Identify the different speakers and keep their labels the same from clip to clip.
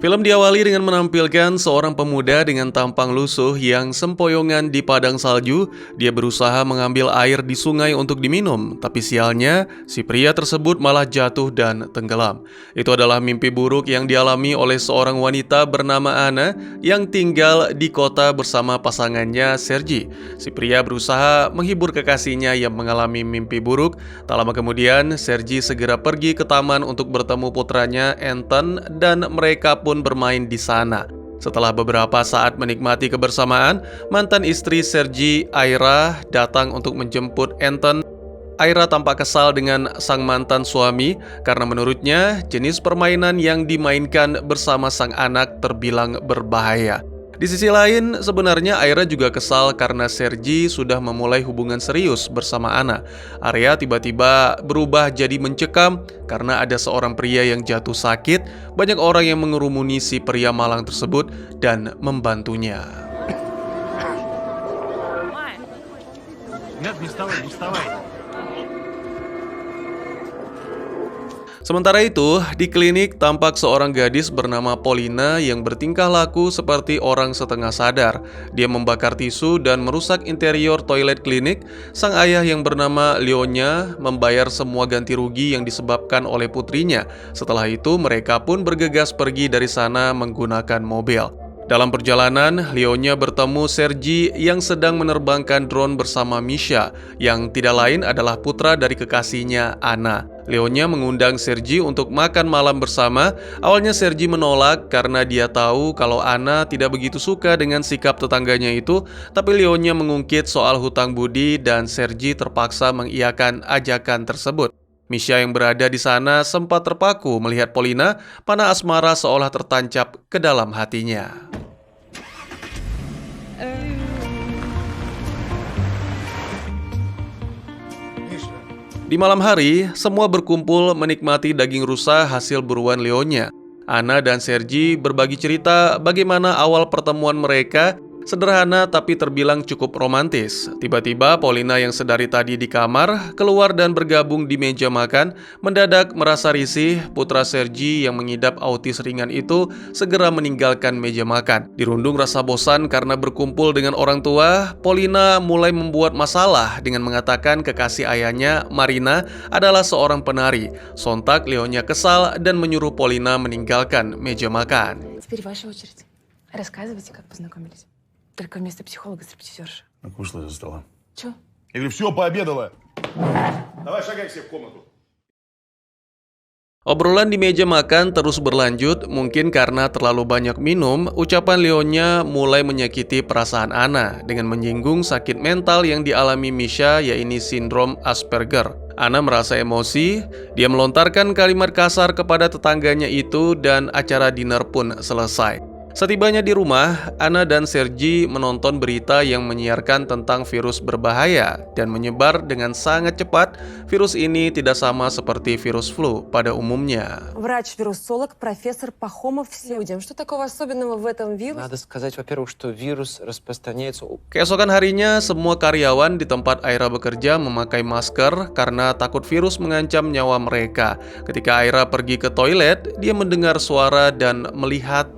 Speaker 1: Film diawali dengan menampilkan seorang pemuda dengan tampang lusuh yang sempoyongan di padang salju. Dia berusaha mengambil air di sungai untuk diminum, tapi sialnya, si pria tersebut malah jatuh dan tenggelam. Itu adalah mimpi buruk yang dialami oleh seorang wanita bernama Anna yang tinggal di kota bersama pasangannya Sergi. Si pria berusaha menghibur kekasihnya yang mengalami mimpi buruk. Tak lama kemudian, Sergi segera pergi ke taman untuk bertemu putranya Anton dan mereka pun bermain di sana. Setelah beberapa saat menikmati kebersamaan, mantan istri Sergi, Aira, datang untuk menjemput Anton. Aira tampak kesal dengan sang mantan suami karena menurutnya jenis permainan yang dimainkan bersama sang anak terbilang berbahaya. Di sisi lain, sebenarnya Aira juga kesal karena Sergi sudah memulai hubungan serius bersama Anna. Arya tiba-tiba berubah jadi mencekam karena ada seorang pria yang jatuh sakit. Banyak orang yang mengerumuni si pria malang tersebut dan membantunya.
Speaker 2: Нет, не вставай, не вставай.
Speaker 1: Sementara itu, di klinik tampak seorang gadis bernama Polina yang bertingkah laku seperti orang setengah sadar. Dia membakar tisu dan merusak interior toilet klinik. Sang ayah yang bernama Leonya membayar semua ganti rugi yang disebabkan oleh putrinya. Setelah itu, mereka pun bergegas pergi dari sana menggunakan mobil. Dalam perjalanan, Leonya bertemu Sergi yang sedang menerbangkan drone bersama Misha, yang tidak lain adalah putra dari kekasihnya, Anna. Leonya mengundang Sergi untuk makan malam bersama. Awalnya Sergi menolak karena dia tahu kalau Anna tidak begitu suka dengan sikap tetangganya itu, tapi Leonya mengungkit soal hutang budi dan Sergi terpaksa mengiyakan ajakan tersebut. Misha yang berada di sana sempat terpaku melihat Polina, panah asmara seolah tertancap ke dalam hatinya. Di malam hari, semua berkumpul menikmati daging rusa hasil buruan Leonya. Anna dan Sergi berbagi cerita bagaimana awal pertemuan mereka. Sederhana tapi terbilang cukup romantis. Tiba-tiba Polina yang sedari tadi di kamar keluar dan bergabung di meja makan. Mendadak merasa risih, putra Sergi yang mengidap autis ringan itu segera meninggalkan meja makan. Dirundung rasa bosan karena berkumpul dengan orang tua, Polina mulai membuat masalah dengan mengatakan kekasih ayahnya, Marina, adalah seorang penari. Sontak Leonya kesal dan menyuruh Polina meninggalkan meja makan.
Speaker 3: Теперь ваша очередь. Рассказывайте, как познакомились. Только вместо психолога стриптизерши.
Speaker 2: Так вышла из-за стола.
Speaker 3: Чё?
Speaker 2: Я говорю, все, пообедала. Давай шагай все в комнату.
Speaker 1: Obrolan di meja makan terus berlanjut. Mungkin karena terlalu banyak minum, ucapan Leonya mulai menyakiti perasaan Anna dengan menyinggung sakit mental yang dialami Misha, yaitu sindrom Asperger. Anna merasa emosi, dia melontarkan kalimat kasar kepada tetangganya itu dan acara dinner pun selesai. Setibanya di rumah, Anna dan Sergi menonton berita yang menyiarkan tentang virus berbahaya dan menyebar dengan sangat cepat. Virus ini tidak sama seperti virus flu pada umumnya.
Speaker 3: Врач-вирусолог, профессор Пахомов людям. Что такого особенного в этом вирусе?
Speaker 4: Надо сказать, во-первых, что вирус распространяется...
Speaker 1: Keesokan harinya, semua karyawan di tempat Aira bekerja memakai masker karena takut virus mengancam nyawa mereka. Ketika Aira pergi ke toilet, dia mendengar suara dan melihat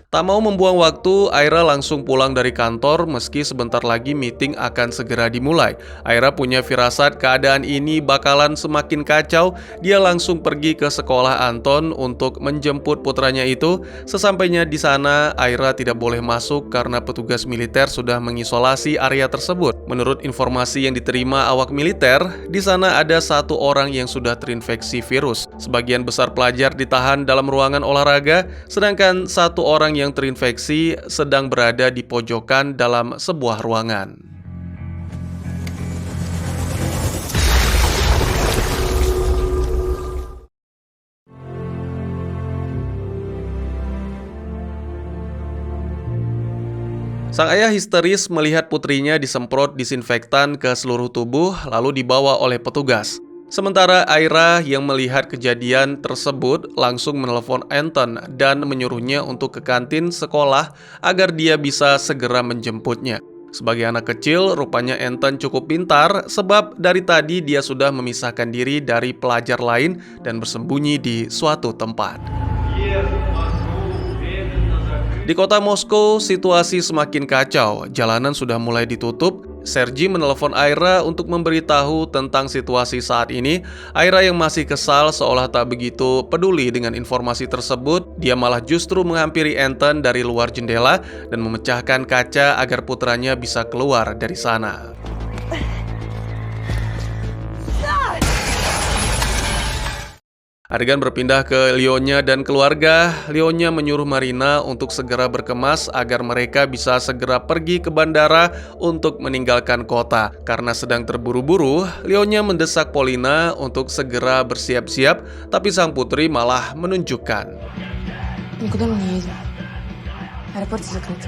Speaker 1: tak mau membuang waktu, Aira langsung pulang dari kantor meski sebentar lagi meeting akan segera dimulai. Aira punya firasat keadaan ini bakalan semakin kacau. Dia langsung pergi ke sekolah Anton untuk menjemput putranya itu. Sesampainya di sana, Aira tidak boleh masuk karena petugas militer sudah mengisolasi area tersebut. Menurut informasi yang diterima awak militer, di sana ada satu orang yang sudah terinfeksi virus. Sebagian besar pelajar ditahan dalam ruangan olahraga, sedangkan satu orang yang terinfeksi sedang berada di pojokan dalam sebuah ruangan. Sang ayah histeris melihat putrinya disemprot disinfektan ke seluruh tubuh lalu dibawa oleh petugas. Sementara Aira yang melihat kejadian tersebut langsung menelpon Anton dan menyuruhnya untuk ke kantin sekolah agar dia bisa segera menjemputnya. Sebagai anak kecil, rupanya Anton cukup pintar sebab dari tadi dia sudah memisahkan diri dari pelajar lain dan bersembunyi di suatu tempat. Di kota Moskow, situasi semakin kacau. Jalanan sudah mulai ditutup. Sergei menelepon Aira untuk memberitahu tentang situasi saat ini. Aira yang masih kesal seolah tak begitu peduli dengan informasi tersebut. Dia malah justru menghampiri Anton dari luar jendela dan memecahkan kaca agar putranya bisa keluar dari sana. Adegan berpindah ke Lyonya dan keluarga. Lyonya menyuruh Marina untuk segera berkemas agar mereka bisa segera pergi ke bandara untuk meninggalkan kota. Karena sedang terburu-buru, Lyonya mendesak Polina untuk segera bersiap-siap, tapi sang putri malah menunjukkan.
Speaker 3: Никуда мы не едем. Аэропорт закрыт.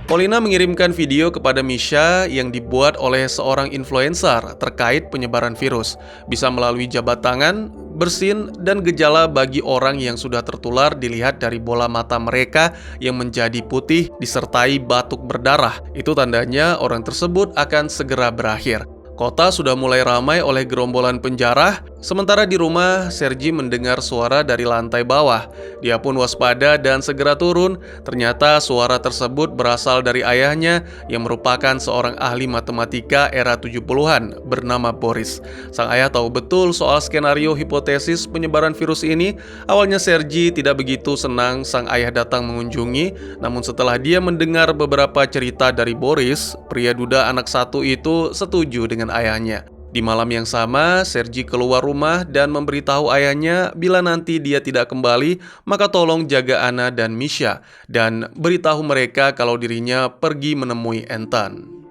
Speaker 1: Polina mengirimkan video kepada Misha yang dibuat oleh seorang influencer terkait penyebaran virus. Bisa melalui jabat tangan, bersin, dan gejala bagi orang yang sudah tertular dilihat dari bola mata mereka yang menjadi putih disertai batuk berdarah. Itu tandanya orang tersebut akan segera berakhir. Kota sudah mulai ramai oleh gerombolan penjara, sementara di rumah, Sergei mendengar suara dari lantai bawah. Dia pun waspada dan segera turun. Ternyata suara tersebut berasal dari ayahnya yang merupakan seorang ahli matematika era 70-an bernama Boris. Sang ayah tahu betul soal skenario hipotesis penyebaran virus ini. Awalnya Sergei tidak begitu senang sang ayah datang mengunjungi, namun setelah dia mendengar beberapa cerita dari Boris, pria duda anak satu itu setuju dengan ayahnya. Di malam yang sama, Sergei keluar rumah dan memberitahu ayahnya bila nanti dia tidak kembali, maka tolong jaga Anna dan Misha dan beritahu mereka kalau dirinya pergi menemui Anton.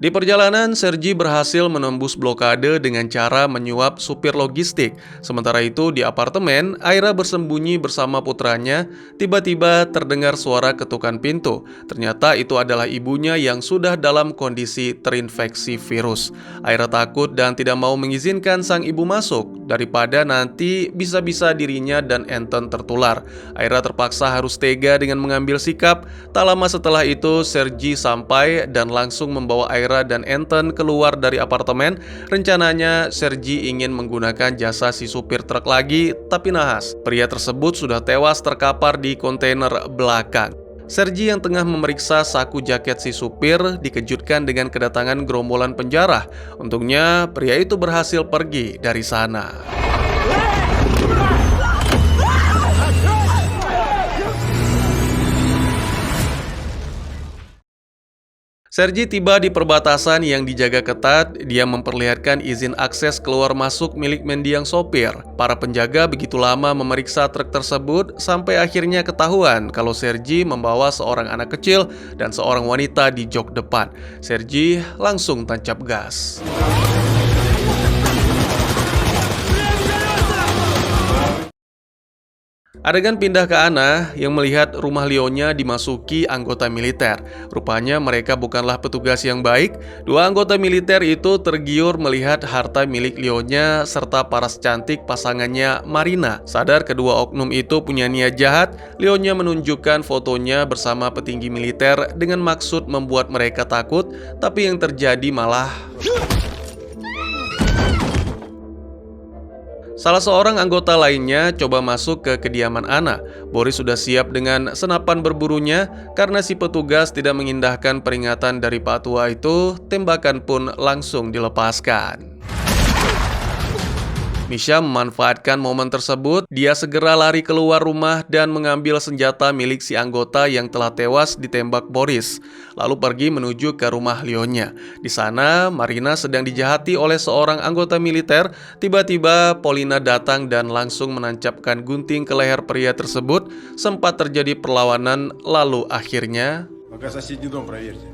Speaker 1: Di perjalanan, Sergei berhasil menembus blokade dengan cara menyuap supir logistik. Sementara itu, di apartemen, Aira bersembunyi bersama putranya. Tiba-tiba terdengar suara ketukan pintu. Ternyata itu adalah ibunya yang sudah dalam kondisi terinfeksi virus. Aira takut dan tidak mau mengizinkan sang ibu masuk, daripada nanti bisa-bisa dirinya dan Anton tertular. Aira terpaksa harus tega dengan mengambil sikap. Tak lama setelah itu, Sergei sampai dan langsung membawa Aira dan Anton keluar dari apartemen. Rencananya Sergei ingin menggunakan jasa si supir truk lagi, tapi nahas. Pria tersebut sudah tewas terkapar di kontainer belakang. Sergei yang tengah memeriksa saku jaket si supir dikejutkan dengan kedatangan gerombolan penjara. Untungnya pria itu berhasil pergi dari sana. Sergei tiba di perbatasan yang dijaga ketat. Dia memperlihatkan izin akses keluar masuk milik mendiang sopir. Para penjaga begitu lama memeriksa truk tersebut sampai akhirnya ketahuan kalau Sergei membawa seorang anak kecil dan seorang wanita di jok depan. Sergei langsung tancap gas. Adegan pindah ke Anna yang melihat rumah Lyonya dimasuki anggota militer. Rupanya mereka bukanlah petugas yang baik. Dua anggota militer itu tergiur melihat harta milik Lyonya serta paras cantik pasangannya Marina. Sadar kedua oknum itu punya niat jahat, Lyonya menunjukkan fotonya bersama petinggi militer dengan maksud membuat mereka takut, tapi yang terjadi malah... Salah seorang anggota lainnya coba masuk ke kediaman Anna. Boris sudah siap dengan senapan berburunya. Karena si petugas tidak mengindahkan peringatan dari Pak Tua itu, tembakan pun langsung dilepaskan. Misha memanfaatkan momen tersebut. Dia segera lari keluar rumah dan mengambil senjata milik si anggota yang telah tewas ditembak Boris, lalu pergi menuju ke rumah Lyonya. Di sana, Marina sedang dijahati oleh seorang anggota militer. Tiba-tiba Polina datang dan langsung menancapkan gunting ke leher pria tersebut. Sempat terjadi perlawanan, lalu akhirnya...
Speaker 2: Пока соседний дом проверьте.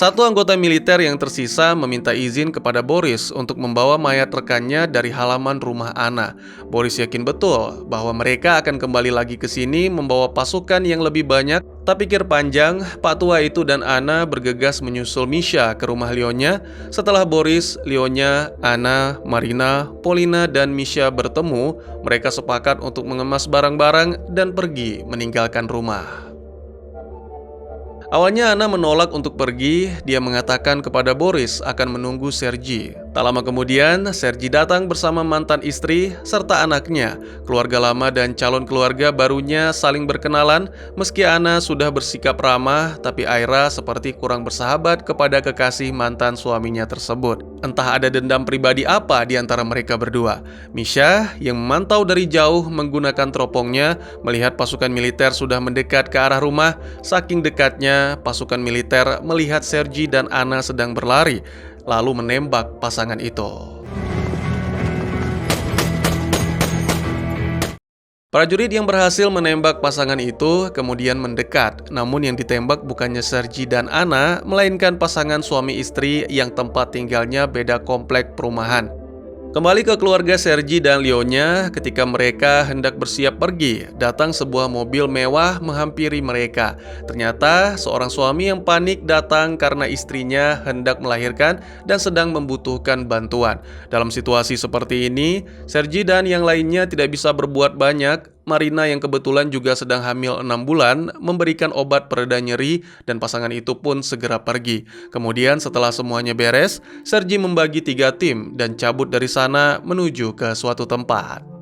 Speaker 1: Satu anggota militer yang tersisa meminta izin kepada Boris untuk membawa mayat rekannya dari halaman rumah Anna. Boris yakin betul bahwa mereka akan kembali lagi ke sini membawa pasukan yang lebih banyak. Tak pikir panjang, Pak Tua itu dan Anna bergegas menyusul Misha ke rumah Leonya. Setelah Boris, Leonya, Anna, Marina, Polina, dan Misha bertemu, mereka sepakat untuk mengemas barang-barang dan pergi meninggalkan rumah. Awalnya Anna menolak untuk pergi, dia mengatakan kepada Boris akan menunggu Sergi. Tak lama kemudian, Sergi datang bersama mantan istri serta anaknya. Keluarga lama dan calon keluarga barunya saling berkenalan. Meski Anna sudah bersikap ramah, tapi Aira seperti kurang bersahabat kepada kekasih mantan suaminya tersebut. Entah ada dendam pribadi apa di antara mereka berdua. Misha yang memantau dari jauh menggunakan teropongnya melihat pasukan militer sudah mendekat ke arah rumah. Saking dekatnya, pasukan militer melihat Sergi dan Anna sedang berlari, lalu menembak pasangan itu. Prajurit yang berhasil menembak pasangan itu kemudian mendekat, namun yang ditembak bukannya Sergi dan Anna, melainkan pasangan suami istri yang tempat tinggalnya beda komplek perumahan. Kembali ke keluarga Sergi dan Leonya, ketika mereka hendak bersiap pergi, datang sebuah mobil mewah menghampiri mereka. Ternyata seorang suami yang panik datang karena istrinya hendak melahirkan dan sedang membutuhkan bantuan. Dalam situasi seperti ini, Sergi dan yang lainnya tidak bisa berbuat banyak. Marina yang kebetulan juga sedang hamil 6 bulan memberikan obat pereda nyeri dan pasangan itu pun segera pergi. Kemudian setelah semuanya beres, Sergi membagi 3 tim dan cabut dari sana menuju ke suatu tempat.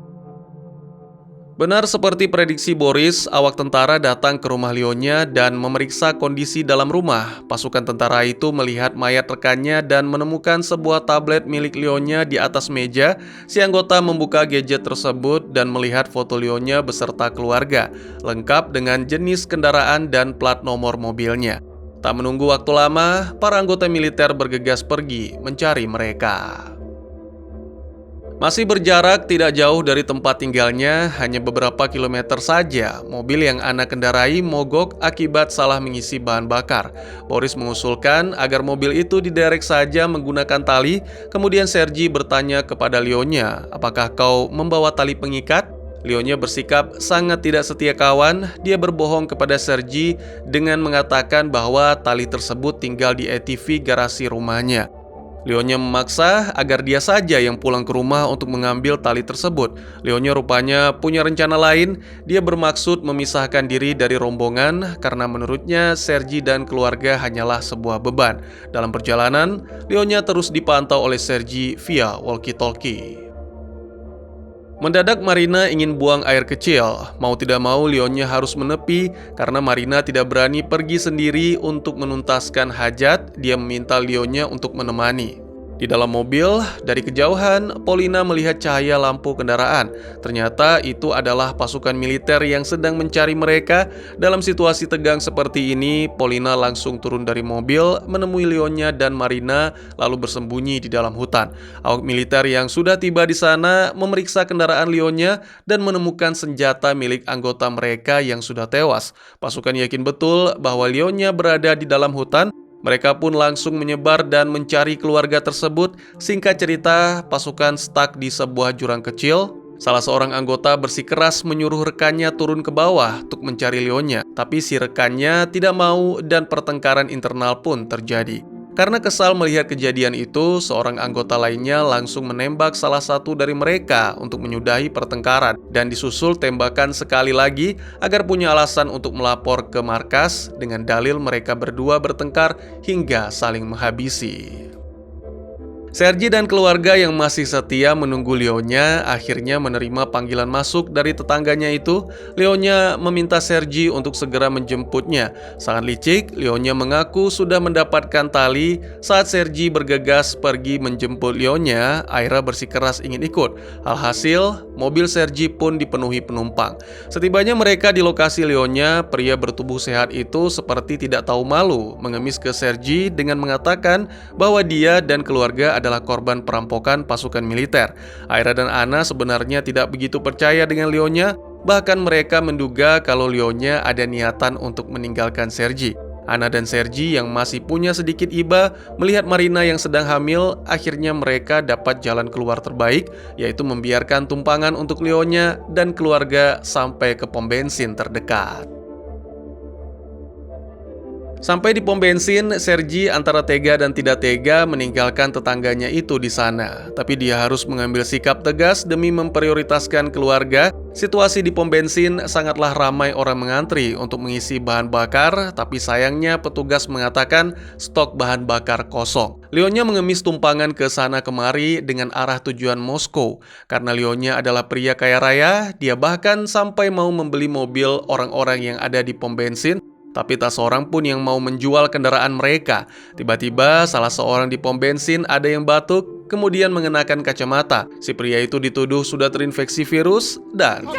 Speaker 1: Benar seperti prediksi Boris, awak tentara datang ke rumah Leonya dan memeriksa kondisi dalam rumah. Pasukan tentara itu melihat mayat rekannya dan menemukan sebuah tablet milik Leonya di atas meja. Si anggota membuka gadget tersebut dan melihat foto Leonya beserta keluarga, lengkap dengan jenis kendaraan dan plat nomor mobilnya. Tak menunggu waktu lama, para anggota militer bergegas pergi mencari mereka. Masih berjarak tidak jauh dari tempat tinggalnya, hanya beberapa kilometer saja, mobil yang Anna kendarai mogok akibat salah mengisi bahan bakar. Boris mengusulkan agar mobil itu diderek saja menggunakan tali. Kemudian Sergi bertanya kepada Leonya, apakah kau membawa tali pengikat? Leonya bersikap sangat tidak setia kawan. Dia berbohong kepada Sergi dengan mengatakan bahwa tali tersebut tinggal di ATV garasi rumahnya. Leonya memaksa agar dia saja yang pulang ke rumah untuk mengambil tali tersebut. Leonya rupanya punya rencana lain. Dia bermaksud memisahkan diri dari rombongan karena menurutnya Sergi dan keluarga hanyalah sebuah beban. Dalam perjalanan, Leonya terus dipantau oleh Sergi via walkie-talkie. Mendadak Marina ingin buang air kecil. Mau tidak mau Leonya harus menepi karena Marina tidak berani pergi sendiri untuk menuntaskan hajat. Dia meminta Leonya untuk menemani. Di dalam mobil, dari kejauhan, Polina melihat cahaya lampu kendaraan. Ternyata itu adalah pasukan militer yang sedang mencari mereka. Dalam situasi tegang seperti ini, Polina langsung turun dari mobil, menemui Leonya dan Marina, lalu bersembunyi di dalam hutan. Awak militer yang sudah tiba di sana memeriksa kendaraan Leonya dan menemukan senjata milik anggota mereka yang sudah tewas. Pasukan yakin betul bahwa Leonya berada di dalam hutan. Mereka pun langsung menyebar dan mencari keluarga tersebut. Singkat cerita, pasukan stuck di sebuah jurang kecil. Salah seorang anggota bersikeras menyuruh rekannya turun ke bawah untuk mencari Leonya. Tapi si rekannya tidak mau dan pertengkaran internal pun terjadi. Karena kesal melihat kejadian itu, seorang anggota lainnya langsung menembak salah satu dari mereka untuk menyudahi pertengkaran dan disusul tembakan sekali lagi agar punya alasan untuk melapor ke markas dengan dalil mereka berdua bertengkar hingga saling menghabisi. Sergi dan keluarga yang masih setia menunggu Leonya akhirnya menerima panggilan masuk dari tetangganya itu. Leonya meminta Sergi untuk segera menjemputnya. Sangat licik, Leonya mengaku sudah mendapatkan tali. Saat Sergi bergegas pergi menjemput Leonya, Aira bersikeras ingin ikut. Alhasil, mobil Sergi pun dipenuhi penumpang. Setibanya mereka di lokasi Leonya, pria bertubuh sehat itu seperti tidak tahu malu mengemis ke Sergi dengan mengatakan bahwa dia dan keluarga adalah korban perampokan pasukan militer. Aira dan Anna sebenarnya tidak begitu percaya dengan Leonya, bahkan mereka menduga kalau Leonya ada niatan untuk meninggalkan Sergi. Ana dan Sergi yang masih punya sedikit iba melihat Marina yang sedang hamil, akhirnya mereka dapat jalan keluar terbaik, yaitu membiarkan tumpangan untuk Leonya dan keluarga sampai ke pom bensin terdekat. Sampai di pom bensin, Sergi antara tega dan tidak tega meninggalkan tetangganya itu di sana. Tapi dia harus mengambil sikap tegas demi memprioritaskan keluarga. Situasi di pom bensin sangatlah ramai orang mengantri untuk mengisi bahan bakar, tapi sayangnya petugas mengatakan stok bahan bakar kosong. Leonya mengemis tumpangan ke sana kemari dengan arah tujuan Moskow. Karena Leonya adalah pria kaya raya, dia bahkan sampai mau membeli mobil orang-orang yang ada di pom bensin. Tapi tak seorang pun yang mau menjual kendaraan mereka. Tiba-tiba salah seorang di pom bensin ada yang batuk, kemudian mengenakan kacamata. Si pria itu dituduh sudah terinfeksi virus dan...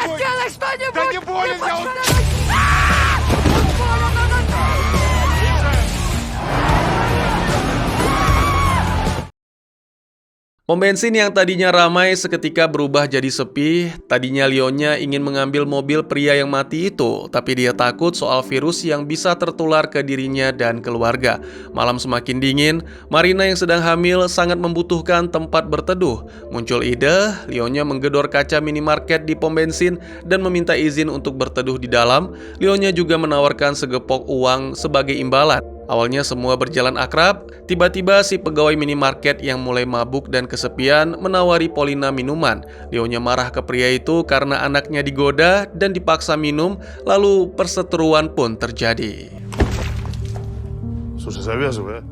Speaker 1: Pom bensin yang tadinya ramai seketika berubah jadi sepi. Tadinya Leonya ingin mengambil mobil pria yang mati itu, tapi dia takut soal virus yang bisa tertular ke dirinya dan keluarga. Malam semakin dingin, Marina yang sedang hamil sangat membutuhkan tempat berteduh. Muncul ide, Leonya menggedor kaca minimarket di pom bensin dan meminta izin untuk berteduh di dalam. Leonya juga menawarkan segepok uang sebagai imbalan. Awalnya semua berjalan akrab, tiba-tiba si pegawai minimarket yang mulai mabuk dan kesepian menawari Polina minuman. Leonya marah ke pria itu karena anaknya digoda dan dipaksa minum, lalu perseteruan pun terjadi.
Speaker 2: Слушай, завязывай, а?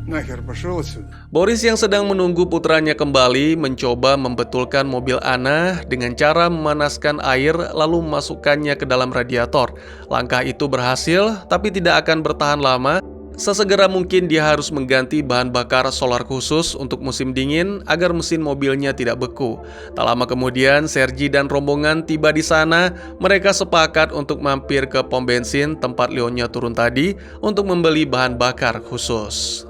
Speaker 2: Нахер пошел отсюда.
Speaker 1: Boris yang sedang menunggu putranya kembali mencoba membetulkan mobil Ana dengan cara memanaskan air lalu memasukkannya ke dalam radiator. Langkah itu berhasil, tapi tidak akan bertahan lama. Sesegera mungkin dia harus mengganti bahan bakar solar khusus untuk musim dingin agar mesin mobilnya tidak beku. Tak lama kemudian, Sergi dan rombongan tiba di sana. Mereka sepakat untuk mampir ke pom bensin tempat Leonya turun tadi untuk membeli bahan bakar khusus.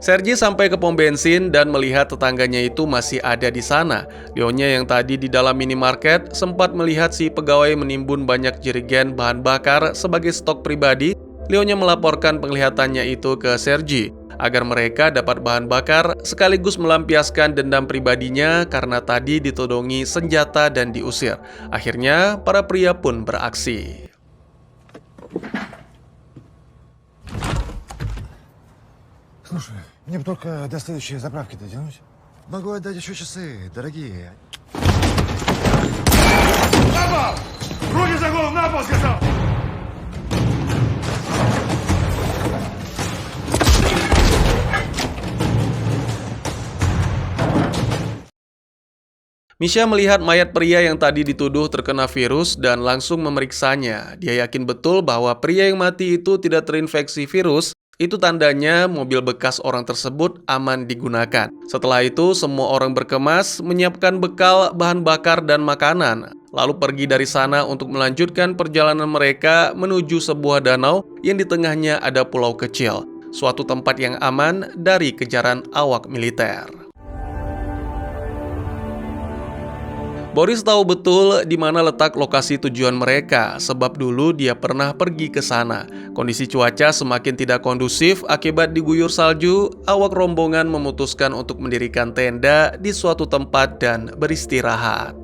Speaker 1: Sergi sampai ke pom bensin dan melihat tetangganya itu masih ada di sana. Leonya yang tadi di dalam minimarket sempat melihat si pegawai menimbun banyak jerigen bahan bakar sebagai stok pribadi. Leonya melaporkan penglihatannya itu ke Sergi agar mereka dapat bahan bakar sekaligus melampiaskan dendam pribadinya karena tadi ditodongi senjata dan diusir. Akhirnya para pria pun beraksi.
Speaker 5: Слушай, мне бы только до следующей заправки дотянуть. Могу отдать еще часы, дорогие.
Speaker 2: На пол! Руки за голову, на пол, сказал!
Speaker 1: Misha melihat mayat pria yang tadi dituduh terkena virus dan langsung memeriksanya. Dia yakin betul bahwa pria yang mati itu tidak terinfeksi virus. Itu tandanya mobil bekas orang tersebut aman digunakan. Setelah itu, semua orang berkemas, menyiapkan bekal, bahan bakar, dan makanan. Lalu pergi dari sana untuk melanjutkan perjalanan mereka menuju sebuah danau yang di tengahnya ada pulau kecil. Suatu tempat yang aman dari kejaran awak militer. Boris tahu betul di mana letak lokasi tujuan mereka, sebab dulu dia pernah pergi ke sana. Kondisi cuaca semakin tidak kondusif akibat diguyur salju. Awak rombongan memutuskan untuk mendirikan tenda di suatu tempat dan beristirahat.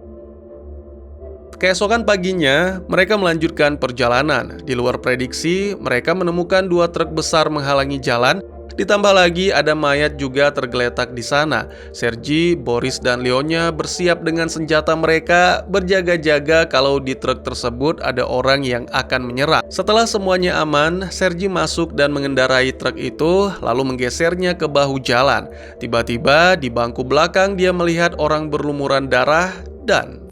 Speaker 1: Keesokan paginya, mereka melanjutkan perjalanan. Di luar prediksi, mereka menemukan 2 truk besar menghalangi jalan. Ditambah lagi ada mayat juga tergeletak di sana. Sergi, Boris, dan Leonya bersiap dengan senjata mereka, berjaga-jaga kalau di truk tersebut ada orang yang akan menyerang. Setelah semuanya aman, Sergi masuk dan mengendarai truk itu, lalu menggesernya ke bahu jalan. Tiba-tiba di bangku belakang dia melihat orang berlumuran darah dan...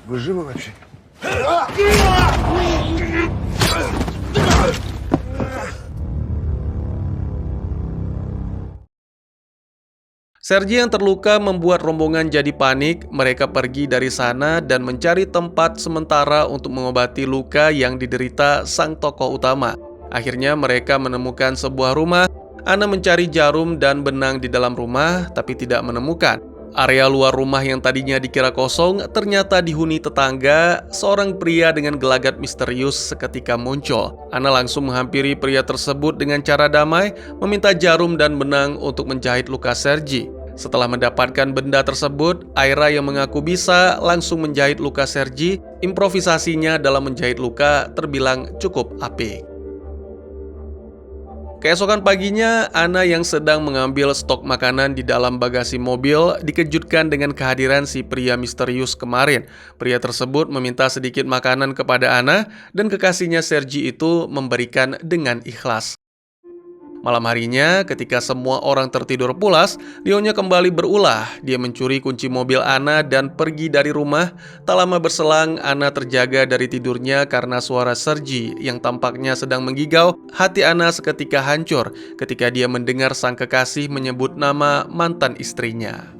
Speaker 5: Вы живы вообще?
Speaker 1: Sergi yang terluka membuat rombongan jadi panik. Mereka pergi dari sana dan mencari tempat sementara untuk mengobati luka yang diderita sang tokoh utama. Akhirnya mereka menemukan sebuah rumah. Ana mencari jarum dan benang di dalam rumah tapi tidak menemukan. Area luar rumah yang tadinya dikira kosong ternyata dihuni tetangga. Seorang pria dengan gelagat misterius seketika muncul. Ana langsung menghampiri pria tersebut dengan cara damai, meminta jarum dan benang untuk menjahit luka Sergi. Setelah mendapatkan benda tersebut, Aira yang mengaku bisa langsung menjahit luka Sergi. Improvisasinya dalam menjahit luka terbilang cukup apik. Keesokan paginya, Ana yang sedang mengambil stok makanan di dalam bagasi mobil dikejutkan dengan kehadiran si pria misterius kemarin. Pria tersebut meminta sedikit makanan kepada Ana dan kekasihnya Sergi itu memberikan dengan ikhlas. Malam harinya, ketika semua orang tertidur pulas, Leonya kembali berulah. Dia mencuri kunci mobil Ana dan pergi dari rumah. Tak lama berselang, Ana terjaga dari tidurnya karena suara Sergi yang tampaknya sedang menggigau. Hati Ana seketika hancur ketika dia mendengar sang kekasih menyebut nama mantan istrinya.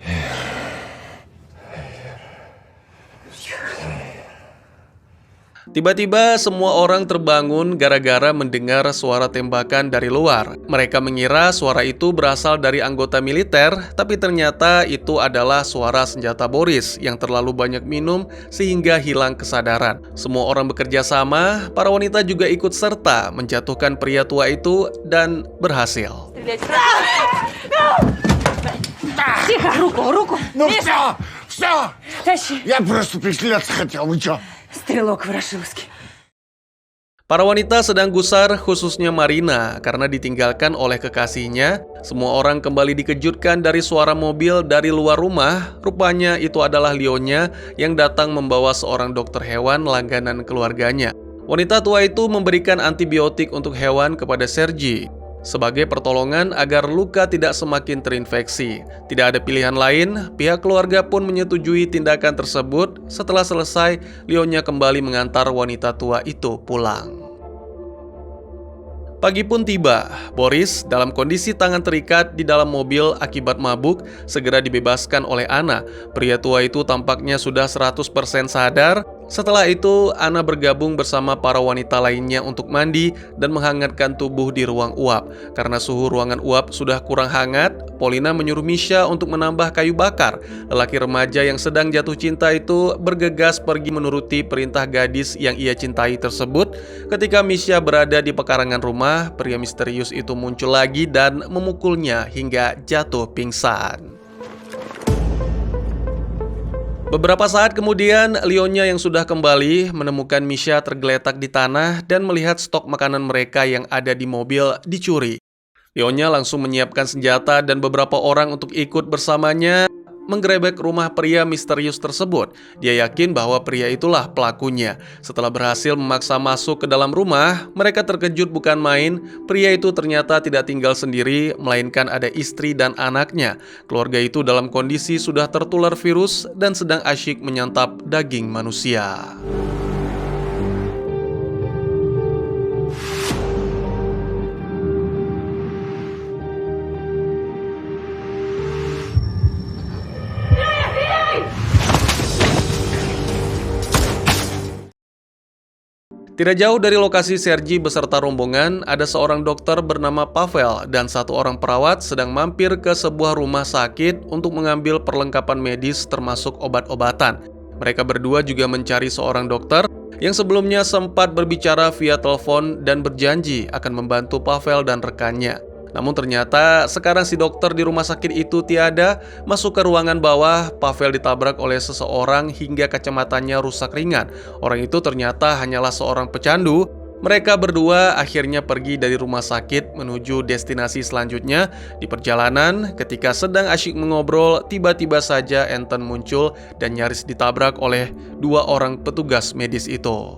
Speaker 1: Tiba-tiba semua orang terbangun gara-gara mendengar suara tembakan dari luar. Mereka mengira suara itu berasal dari anggota militer, tapi ternyata itu adalah suara senjata Boris yang terlalu banyak minum sehingga hilang kesadaran. Semua orang bekerja sama, para wanita juga ikut serta menjatuhkan pria tua itu dan berhasil.
Speaker 6: Тихо, руку!
Speaker 5: Ну все!
Speaker 6: Тащи!
Speaker 5: Я просто прикляться хотел, вы чё?
Speaker 6: Стрелок Ворошиловский.
Speaker 1: Para wanita sedang gusar, khususnya Marina, karena ditinggalkan oleh kekasihnya. Semua orang kembali dikejutkan dari suara mobil dari luar rumah. Rupanya itu adalah Leonya yang datang membawa seorang dokter hewan langganan keluarganya. Wanita tua itu memberikan antibiotik untuk hewan kepada Sergi sebagai pertolongan agar luka tidak semakin terinfeksi. Tidak ada pilihan lain, pihak keluarga pun menyetujui tindakan tersebut. Setelah selesai, Leonya kembali mengantar wanita tua itu pulang. Pagi pun tiba. Boris dalam kondisi tangan terikat di dalam mobil akibat mabuk segera dibebaskan oleh Ana. Pria tua itu tampaknya sudah 100% sadar. Setelah itu, Ana bergabung bersama para wanita lainnya untuk mandi dan menghangatkan tubuh di ruang uap. Karena suhu ruangan uap sudah kurang hangat, Polina menyuruh Misha untuk menambah kayu bakar. Lelaki remaja yang sedang jatuh cinta itu bergegas pergi menuruti perintah gadis yang ia cintai tersebut. Ketika Misha berada di pekarangan rumah, pria misterius itu muncul lagi dan memukulnya hingga jatuh pingsan. Beberapa saat kemudian, Leonya yang sudah kembali menemukan Misha tergeletak di tanah dan melihat stok makanan mereka yang ada di mobil dicuri. Leonya langsung menyiapkan senjata dan beberapa orang untuk ikut bersamanya menggerebek rumah pria misterius tersebut. Dia yakin bahwa pria itulah pelakunya. Setelah berhasil memaksa masuk ke dalam rumah, mereka terkejut bukan main. Pria itu ternyata tidak tinggal sendiri, melainkan ada istri dan anaknya. Keluarga itu dalam kondisi sudah tertular virus dan sedang asyik menyantap daging manusia. Tidak jauh dari lokasi Sergi beserta rombongan, ada seorang dokter bernama Pavel dan satu orang perawat sedang mampir ke sebuah rumah sakit untuk mengambil perlengkapan medis termasuk obat-obatan. Mereka berdua juga mencari seorang dokter yang sebelumnya sempat berbicara via telepon dan berjanji akan membantu Pavel dan rekannya. Namun ternyata sekarang si dokter di rumah sakit itu tiada. Masuk ke ruangan bawah, Pavel ditabrak oleh seseorang hingga kacamatanya rusak ringan. Orang itu ternyata hanyalah seorang pecandu. Mereka berdua akhirnya pergi dari rumah sakit menuju destinasi selanjutnya. Di perjalanan, ketika sedang asyik mengobrol, tiba-tiba saja Anton muncul dan nyaris ditabrak oleh dua orang petugas medis itu.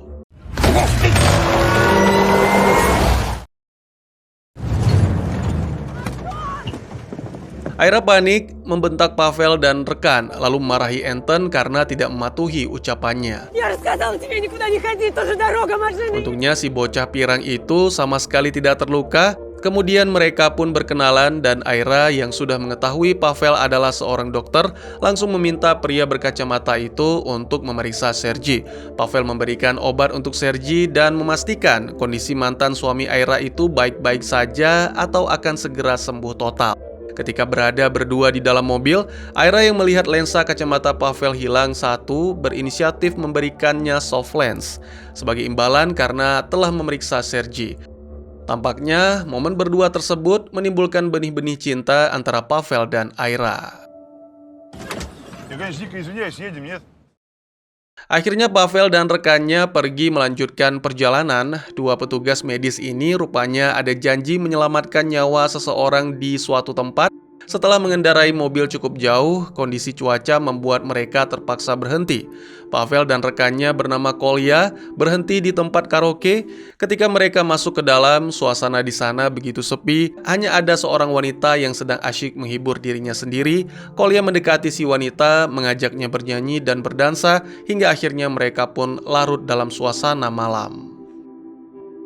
Speaker 1: Aira panik, membentak Pavel dan rekan, lalu memarahi Anton karena tidak mematuhi ucapannya.
Speaker 6: Я рассказала тебе никуда не ходи, тоже дорога машины.
Speaker 1: Untungnya si bocah pirang itu sama sekali tidak terluka. Kemudian mereka pun berkenalan dan Aira yang sudah mengetahui Pavel adalah seorang dokter langsung meminta pria berkacamata itu untuk memeriksa Sergi. Pavel memberikan obat untuk Sergi dan memastikan kondisi mantan suami Aira itu baik-baik saja atau akan segera sembuh total. Ketika berada berdua di dalam mobil, Aira yang melihat lensa kacamata Pavel hilang satu berinisiatif memberikannya soft lens sebagai imbalan karena telah memeriksa Sergi. Tampaknya momen berdua tersebut menimbulkan benih-benih cinta antara Pavel dan Aira.
Speaker 2: Я, конечно, дико извиняюсь, едем, нет?
Speaker 1: Akhirnya Pavel dan rekannya pergi melanjutkan perjalanan. Dua petugas medis ini rupanya ada janji menyelamatkan nyawa seseorang di suatu tempat. Setelah mengendarai mobil cukup jauh, kondisi cuaca membuat mereka terpaksa berhenti. Pavel dan rekannya bernama Kolya berhenti di tempat karaoke. Ketika mereka masuk ke dalam, suasana di sana begitu sepi. Hanya ada seorang wanita yang sedang asyik menghibur dirinya sendiri. Kolya mendekati si wanita, mengajaknya bernyanyi dan berdansa, hingga akhirnya mereka pun larut dalam suasana malam.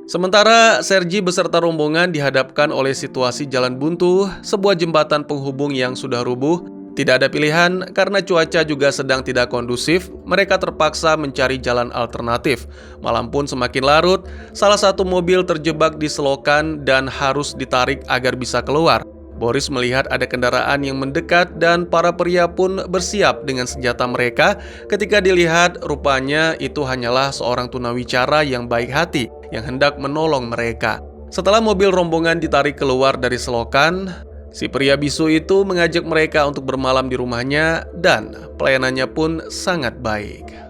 Speaker 1: Sementara Sergi beserta rombongan dihadapkan oleh situasi jalan buntu, sebuah jembatan penghubung yang sudah rubuh. Tidak ada pilihan karena cuaca juga sedang tidak kondusif, mereka terpaksa mencari jalan alternatif. Malam pun semakin larut, salah satu mobil terjebak di selokan dan harus ditarik agar bisa keluar. Boris melihat ada kendaraan yang mendekat dan para pria pun bersiap dengan senjata mereka. Ketika dilihat, rupanya itu hanyalah seorang tunawicara yang baik hati yang hendak menolong mereka. Setelah mobil rombongan ditarik keluar dari selokan, si pria bisu itu mengajak mereka untuk bermalam di rumahnya dan pelayanannya pun sangat baik.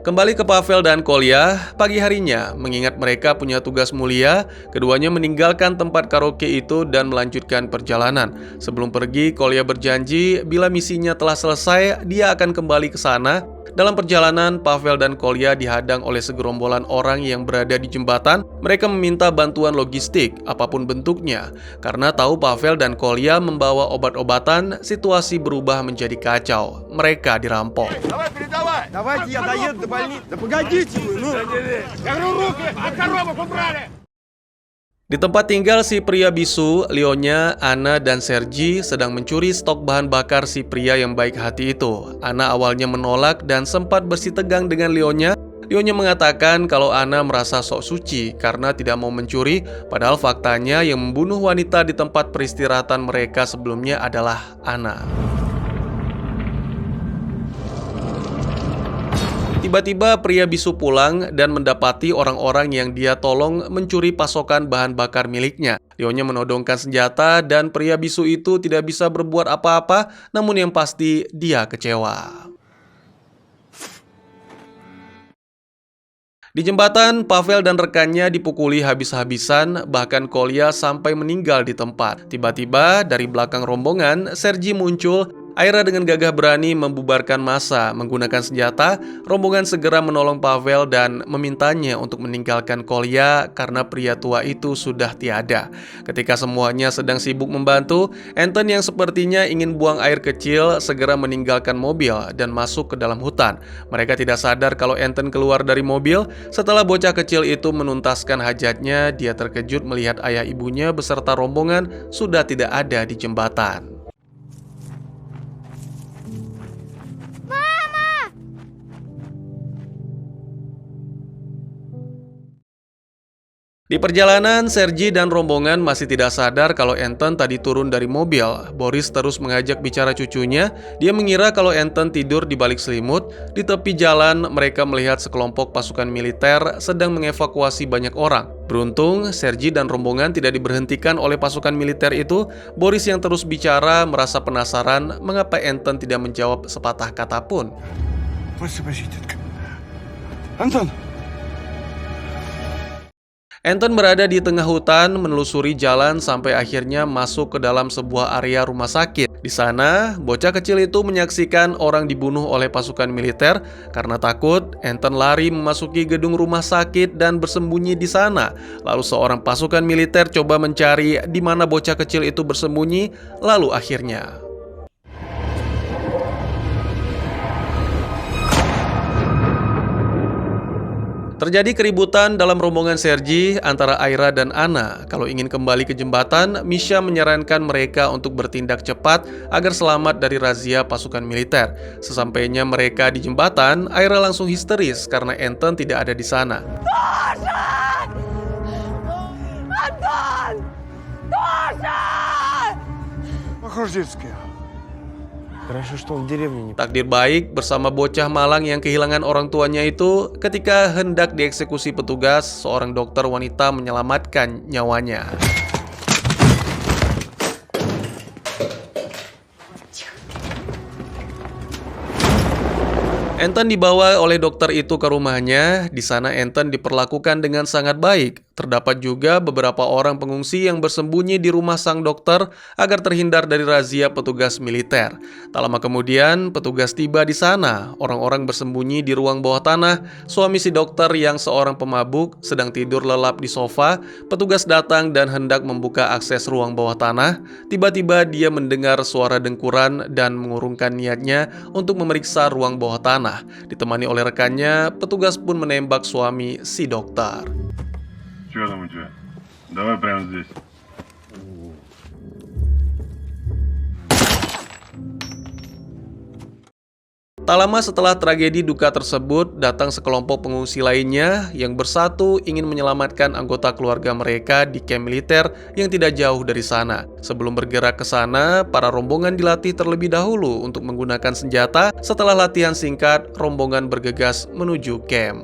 Speaker 1: Kembali ke Pavel dan Kolya, pagi harinya, mengingat mereka punya tugas mulia, keduanya meninggalkan tempat karaoke itu dan melanjutkan perjalanan. Sebelum pergi, Kolya berjanji bila misinya telah selesai, dia akan kembali ke sana. Dalam perjalanan, Pavel dan Kolya dihadang oleh segerombolan orang yang berada di jembatan. Mereka meminta bantuan logistik, apapun bentuknya. Karena tahu Pavel dan Kolya membawa obat-obatan, situasi berubah menjadi kacau. Mereka dirampok.
Speaker 2: Давай, передавай!
Speaker 5: Давайте я доеду до больницы. Да погодите вы, ну!
Speaker 2: Я говорю, руки от коробок убрали!
Speaker 1: Di tempat tinggal si pria bisu, Leonya, Anna, dan Sergi sedang mencuri stok bahan bakar si pria yang baik hati itu. Anna awalnya menolak dan sempat bersitegang dengan Leonya. Leonya mengatakan kalau Anna merasa sok suci karena tidak mau mencuri, padahal faktanya yang membunuh wanita di tempat peristirahatan mereka sebelumnya adalah Anna. Tiba-tiba pria bisu pulang dan mendapati orang-orang yang dia tolong mencuri pasokan bahan bakar miliknya. Leonya menodongkan senjata dan pria bisu itu tidak bisa berbuat apa-apa, namun yang pasti dia kecewa. Di jembatan, Pavel dan rekannya dipukuli habis-habisan, bahkan Kolya sampai meninggal di tempat. Tiba-tiba dari belakang rombongan, Sergi muncul. Aira dengan gagah berani membubarkan massa. Menggunakan senjata, rombongan segera menolong Pavel dan memintanya untuk meninggalkan Kolya karena pria tua itu sudah tiada. Ketika semuanya sedang sibuk membantu, Anton yang sepertinya ingin buang air kecil segera meninggalkan mobil dan masuk ke dalam hutan. Mereka tidak sadar kalau Anton keluar dari mobil. Setelah bocah kecil itu menuntaskan hajatnya, dia terkejut melihat ayah ibunya beserta rombongan sudah tidak ada di jembatan. Di perjalanan, Sergi dan rombongan masih tidak sadar kalau Anton tadi turun dari mobil. Boris terus mengajak bicara cucunya. Dia mengira kalau Anton tidur di balik selimut. Di tepi jalan, mereka melihat sekelompok pasukan militer sedang mengevakuasi banyak orang. Beruntung, Sergi dan rombongan tidak diberhentikan oleh pasukan militer itu. Boris yang terus bicara merasa penasaran mengapa Anton tidak menjawab sepatah kata pun.
Speaker 5: Антон!
Speaker 1: Anton berada di tengah hutan, menelusuri jalan sampai akhirnya masuk ke dalam sebuah area rumah sakit. Di sana, bocah kecil itu menyaksikan orang dibunuh oleh pasukan militer. Karena takut, Anton lari memasuki gedung rumah sakit dan bersembunyi di sana. Lalu seorang pasukan militer coba mencari di mana bocah kecil itu bersembunyi. Lalu akhirnya Terjadi keributan dalam rombongan Sergi antara Aira dan Anna. Kalau ingin kembali ke jembatan, Misha menyarankan mereka untuk bertindak cepat agar selamat dari razia pasukan militer. Sesampainya mereka di jembatan, Aira langsung histeris karena Anton tidak ada di sana.
Speaker 4: Хорошо, что он в деревне не...
Speaker 1: Takdir baik bersama bocah malang yang kehilangan orang tuanya itu, ketika hendak dieksekusi petugas, seorang dokter wanita menyelamatkan nyawanya. Anton dibawa oleh dokter itu ke rumahnya. Di sana Anton diperlakukan dengan sangat baik. Terdapat juga beberapa orang pengungsi yang bersembunyi di rumah sang dokter agar terhindar dari razia petugas militer. Tak lama kemudian, petugas tiba di sana. Orang-orang bersembunyi di ruang bawah tanah. Suami si dokter yang seorang pemabuk sedang tidur lelap di sofa. Petugas datang dan hendak membuka akses ruang bawah tanah. Tiba-tiba dia mendengar suara dengkuran dan mengurungkan niatnya untuk memeriksa ruang bawah tanah. Ditemani oleh rekannya, petugas pun menembak suami si dokter.
Speaker 2: Чё там у тебя? Давай прямо здесь.
Speaker 1: Tak lama setelah tragedi duka tersebut, datang sekelompok pengungsi lainnya yang bersatu ingin menyelamatkan anggota keluarga mereka di kamp militer yang tidak jauh dari sana. Sebelum bergerak ke sana, para rombongan dilatih terlebih dahulu untuk menggunakan senjata. Setelah latihan singkat, rombongan bergegas menuju kamp.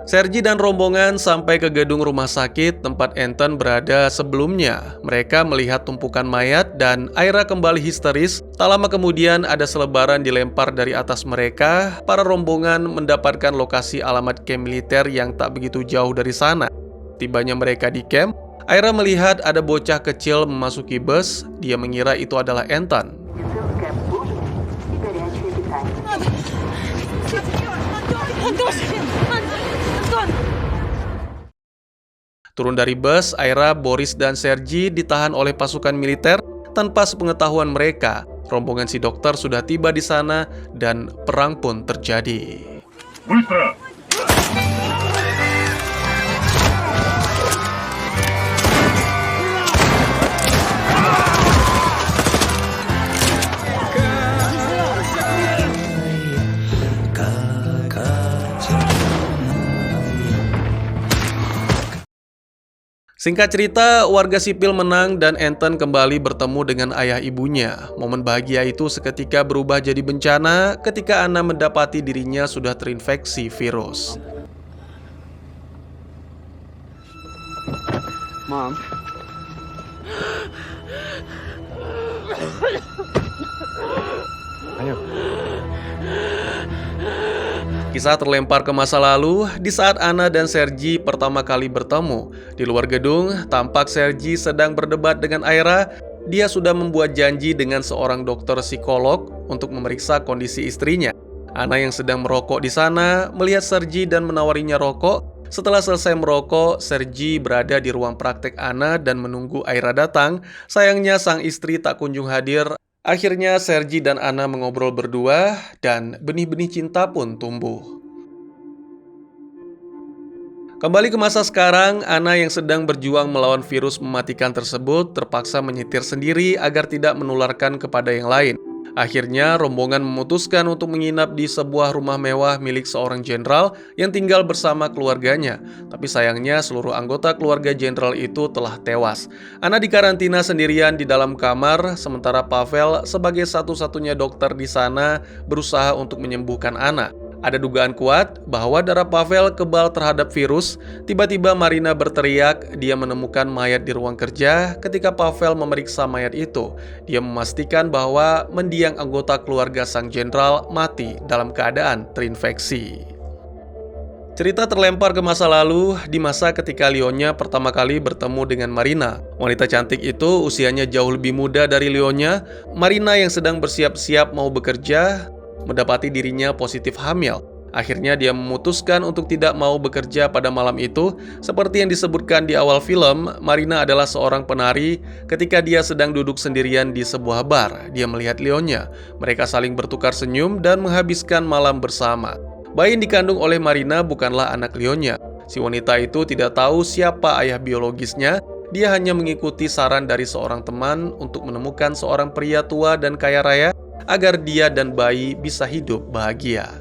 Speaker 1: Sergi dan rombongan sampai ke gedung rumah sakit tempat Anton berada sebelumnya. Mereka melihat tumpukan mayat dan Aira kembali histeris. Tak lama kemudian ada selebaran dilempar dari atas mereka. Para rombongan mendapatkan lokasi alamat kamp militer yang tak begitu jauh dari sana. Tibanya mereka di kamp, Aira melihat ada bocah kecil memasuki bus. Dia mengira itu adalah Anton. Turun dari bus, Aira, Boris, dan Sergi ditahan oleh pasukan militer tanpa sepengetahuan mereka. Rombongan si dokter sudah tiba di sana dan perang pun terjadi.
Speaker 2: Быстро!
Speaker 1: Singkat cerita, warga sipil menang dan Anton kembali bertemu dengan ayah ibunya. Momen bahagia itu seketika berubah jadi bencana ketika Anna mendapati dirinya sudah terinfeksi virus.
Speaker 4: Mom. Ayo.
Speaker 1: Kisah terlempar ke masa lalu di saat Anna dan Sergi pertama kali bertemu. Di luar gedung, tampak Sergi sedang berdebat dengan Aira. Dia sudah membuat janji dengan seorang dokter psikolog untuk memeriksa kondisi istrinya. Anna yang sedang merokok di sana melihat Sergi dan menawarinya rokok. Setelah selesai merokok, Sergi berada di ruang praktek Anna dan menunggu Aira datang. Sayangnya sang istri tak kunjung hadir. Akhirnya Sergi dan Anna mengobrol berdua dan benih-benih cinta pun tumbuh. Kembali ke masa sekarang, Anna yang sedang berjuang melawan virus mematikan tersebut terpaksa menyetir sendiri agar tidak menularkan kepada yang lain. Akhirnya, rombongan memutuskan untuk menginap di sebuah rumah mewah milik seorang jenderal yang tinggal bersama keluarganya. Tapi sayangnya, seluruh anggota keluarga jenderal itu telah tewas. Anna dikarantina sendirian di dalam kamar, sementara Pavel sebagai satu-satunya dokter di sana berusaha untuk menyembuhkan Anna. Ada dugaan kuat bahwa darah Pavel kebal terhadap virus. Tiba-tiba Marina berteriak. Dia menemukan mayat di ruang kerja. Ketika Pavel memeriksa mayat itu, dia memastikan bahwa mendiang anggota keluarga sang jenderal mati dalam keadaan terinfeksi. Cerita terlempar ke masa lalu, di masa ketika Leonya pertama kali bertemu dengan Marina. Wanita cantik itu usianya jauh lebih muda dari Leonya. Marina yang sedang bersiap-siap mau bekerja mendapati dirinya positif hamil. Akhirnya dia memutuskan untuk tidak mau bekerja pada malam itu. Seperti yang disebutkan di awal film, Marina adalah seorang penari. Ketika dia sedang duduk sendirian di sebuah bar, dia melihat Leonya. Mereka saling bertukar senyum dan menghabiskan malam bersama. Bayi yang dikandung oleh Marina bukanlah anak Leonya. Si wanita itu tidak tahu siapa ayah biologisnya. Dia hanya mengikuti saran dari seorang teman untuk menemukan seorang pria tua dan kaya raya agar dia dan bayi bisa hidup bahagia.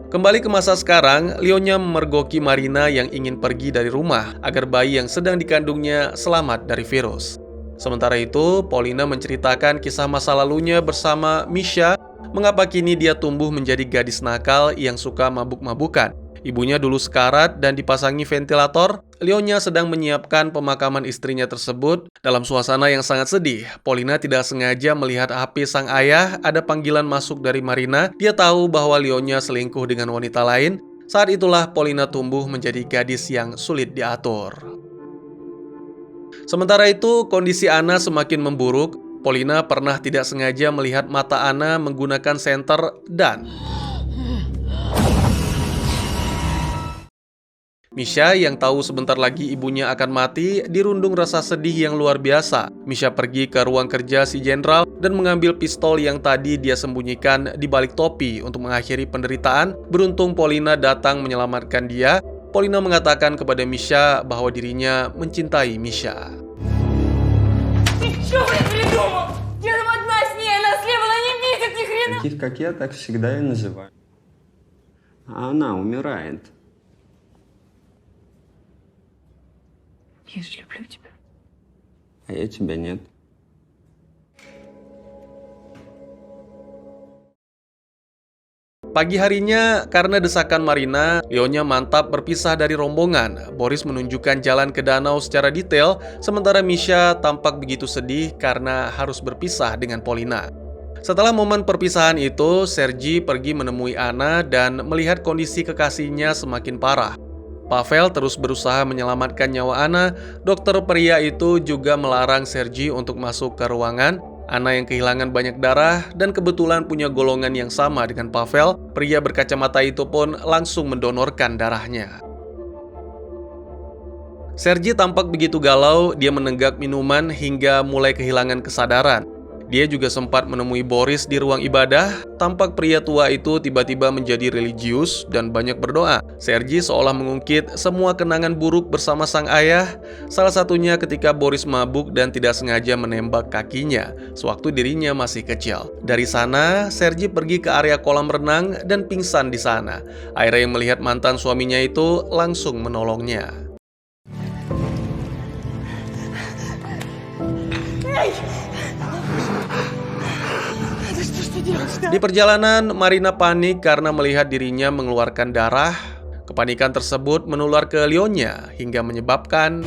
Speaker 1: Kembali ke masa sekarang, Leonya memergoki Marina yang ingin pergi dari rumah agar bayi yang sedang dikandungnya selamat dari virus. Sementara itu, Paulina menceritakan kisah masa lalunya bersama Misha, mengapa kini dia tumbuh menjadi gadis nakal yang suka mabuk-mabukan. Ibunya dulu sekarat dan dipasangi ventilator. Leonya sedang menyiapkan pemakaman istrinya tersebut. Dalam suasana yang sangat sedih, Paulina tidak sengaja melihat HP sang ayah. Ada panggilan masuk dari Marina. Dia tahu bahwa Leonya selingkuh dengan wanita lain. Saat itulah Paulina tumbuh menjadi gadis yang sulit diatur. Sementara itu, kondisi Anna semakin memburuk. Paulina pernah tidak sengaja melihat mata Anna menggunakan senter dan Misha yang tahu sebentar lagi ibunya akan mati, dirundung rasa sedih yang luar biasa. Misha pergi ke ruang kerja si jenderal dan mengambil pistol yang tadi dia sembunyikan di balik topi untuk mengakhiri penderitaan. Beruntung Paulina datang menyelamatkan dia. Paulina mengatakan kepada Misha bahwa dirinya mencintai Misha.
Speaker 6: Ты что, блин, придумал? Я там одна с ней, она слева, она не видит ни хрена.
Speaker 7: Таких, как я, так всегда и называю. А она умирает.
Speaker 3: Я же люблю тебя.
Speaker 7: А я тебя нет.
Speaker 1: Pagi harinya, karena desakan Marina, Leonya mantap berpisah dari rombongan. Boris menunjukkan jalan ke danau secara detail, sementara Misha tampak begitu sedih karena harus berpisah dengan Paulina. Setelah momen perpisahan itu, Sergi pergi menemui Anna dan melihat kondisi kekasihnya semakin parah. Pavel terus berusaha menyelamatkan nyawa Anna. Dokter pria itu juga melarang Sergi untuk masuk ke ruangan. Anna yang kehilangan banyak darah dan kebetulan punya golongan yang sama dengan Pavel, pria berkacamata itu pun langsung mendonorkan darahnya. Sergi tampak begitu galau, dia menenggak minuman hingga mulai kehilangan kesadaran. Dia juga sempat menemui Boris di ruang ibadah. Tampak pria tua itu tiba-tiba menjadi religius dan banyak berdoa. Sergi seolah mengungkit semua kenangan buruk bersama sang ayah. Salah satunya ketika Boris mabuk dan tidak sengaja menembak kakinya sewaktu dirinya masih kecil. Dari sana, Sergi pergi ke area kolam renang dan pingsan di sana. Aira yang melihat mantan suaminya itu langsung menolongnya. Di perjalanan, Marina panik karena melihat dirinya mengeluarkan darah. Kepanikan tersebut menular ke Leonya hingga menyebabkan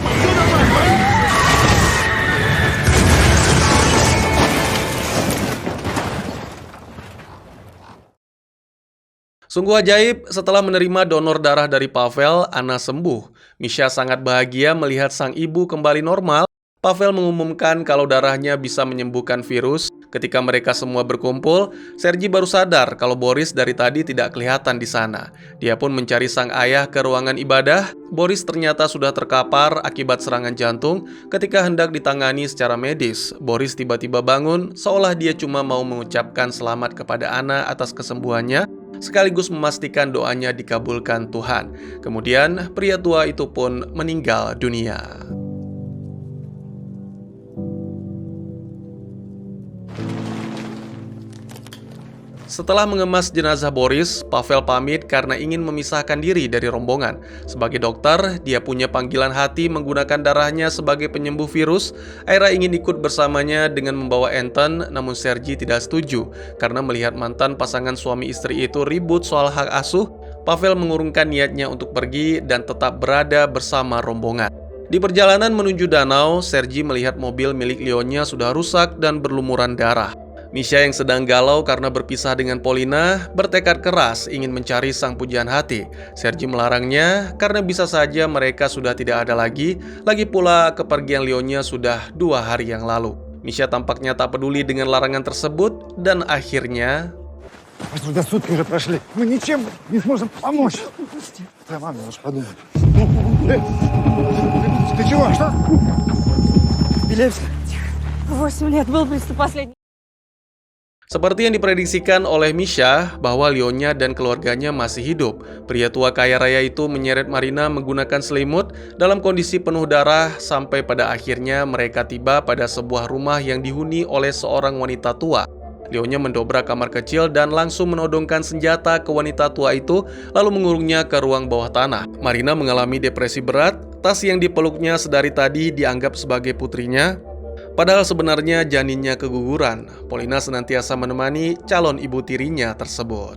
Speaker 1: sungguh ajaib, setelah menerima donor darah dari Pavel, Anna sembuh. Misha sangat bahagia melihat sang ibu kembali normal. Pavel mengumumkan kalau darahnya bisa menyembuhkan virus. Ketika mereka semua berkumpul, Sergi baru sadar kalau Boris dari tadi tidak kelihatan di sana. Dia pun mencari sang ayah ke ruangan ibadah. Boris ternyata sudah terkapar akibat serangan jantung. Ketika hendak ditangani secara medis, Boris tiba-tiba bangun seolah dia cuma mau mengucapkan selamat kepada Anna atas kesembuhannya, sekaligus memastikan doanya dikabulkan Tuhan. Kemudian, pria tua itu pun meninggal dunia. Setelah mengemas jenazah Boris, Pavel pamit karena ingin memisahkan diri dari rombongan. Sebagai dokter, dia punya panggilan hati menggunakan darahnya sebagai penyembuh virus. Aira ingin ikut bersamanya dengan membawa Anton, namun Sergi tidak setuju. Karena melihat mantan pasangan suami istri itu ribut soal hak asuh, Pavel mengurungkan niatnya untuk pergi dan tetap berada bersama rombongan. Di perjalanan menuju danau, Sergi melihat mobil milik Leonya sudah rusak dan berlumuran darah. Misha yang sedang galau karena berpisah dengan Paulina bertekad keras ingin mencari sang pujaan hati. Sergi melarangnya karena bisa saja mereka sudah tidak ada lagi. Lagi pula kepergian Leonya sudah 2 hari yang lalu. Misha tampaknya tak peduli dengan larangan tersebut dan akhirnya
Speaker 5: Сюда сутки уже прошли. Мы ничем не сможем помочь. Твоя мама уж подумает. Ты чего? Что? Белевский.
Speaker 6: 8 лет был приступ последний.
Speaker 1: Seperti yang diprediksikan oleh Misha bahwa Leonya dan keluarganya masih hidup, pria tua kaya raya itu menyeret Marina menggunakan selimut dalam kondisi penuh darah sampai pada akhirnya mereka tiba pada sebuah rumah yang dihuni oleh seorang wanita tua. Leonya mendobrak kamar kecil dan langsung menodongkan senjata ke wanita tua itu lalu mengurungnya ke ruang bawah tanah. Marina mengalami depresi berat, tas yang dipeluknya sedari tadi dianggap sebagai putrinya. Padahal sebenarnya janinnya keguguran. Polina senantiasa menemani calon ibu tirinya tersebut.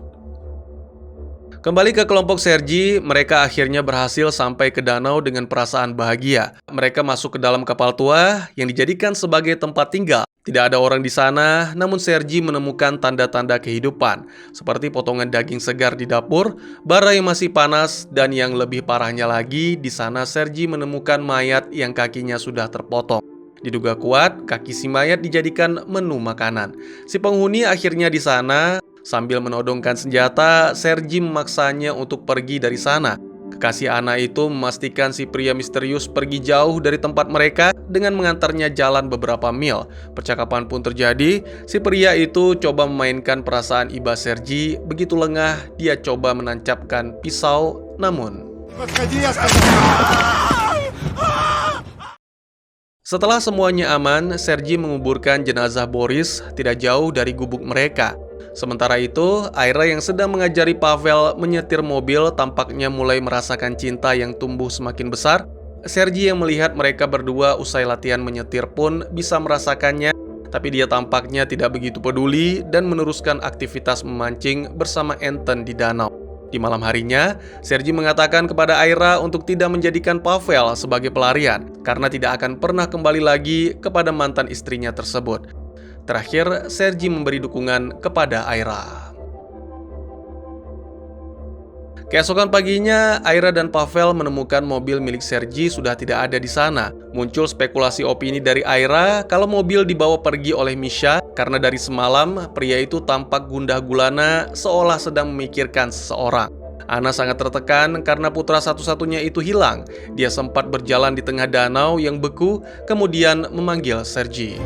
Speaker 1: Kembali ke kelompok Sergi, mereka akhirnya berhasil sampai ke danau dengan perasaan bahagia. Mereka masuk ke dalam kapal tua yang dijadikan sebagai tempat tinggal. Tidak ada orang di sana, namun Sergi menemukan tanda-tanda kehidupan, seperti potongan daging segar di dapur, bara yang masih panas, dan yang lebih parahnya lagi, di sana Sergi menemukan mayat yang kakinya sudah terpotong. Diduga kuat, kaki si mayat dijadikan menu makanan. Si penghuni akhirnya di sana, sambil menodongkan senjata, Sergi memaksanya untuk pergi dari sana. Kekasih Anna itu memastikan si pria misterius pergi jauh dari tempat mereka dengan mengantarnya jalan beberapa mil. Percakapan pun terjadi, si pria itu coba memainkan perasaan iba Sergi, begitu lengah dia coba menancapkan pisau, namun... Setelah semuanya aman, Sergi menguburkan jenazah Boris tidak jauh dari gubuk mereka. Sementara itu, Aira yang sedang mengajari Pavel menyetir mobil tampaknya mulai merasakan cinta yang tumbuh semakin besar. Sergi yang melihat mereka berdua usai latihan menyetir pun bisa merasakannya, tapi dia tampaknya tidak begitu peduli dan meneruskan aktivitas memancing bersama Anton di danau. Di malam harinya, Sergi mengatakan kepada Aira untuk tidak menjadikan Pavel sebagai pelarian karena tidak akan pernah kembali lagi kepada mantan istrinya tersebut. Terakhir, Sergi memberi dukungan kepada Aira. Keesokan paginya, Aira dan Pavel menemukan mobil milik Sergi sudah tidak ada di sana. Muncul spekulasi opini dari Aira kalau mobil dibawa pergi oleh Misha karena dari semalam pria itu tampak gundah gulana seolah sedang memikirkan seseorang. Anna sangat tertekan karena putra satu-satunya itu hilang. Dia sempat berjalan di tengah danau yang beku, kemudian memanggil Sergi.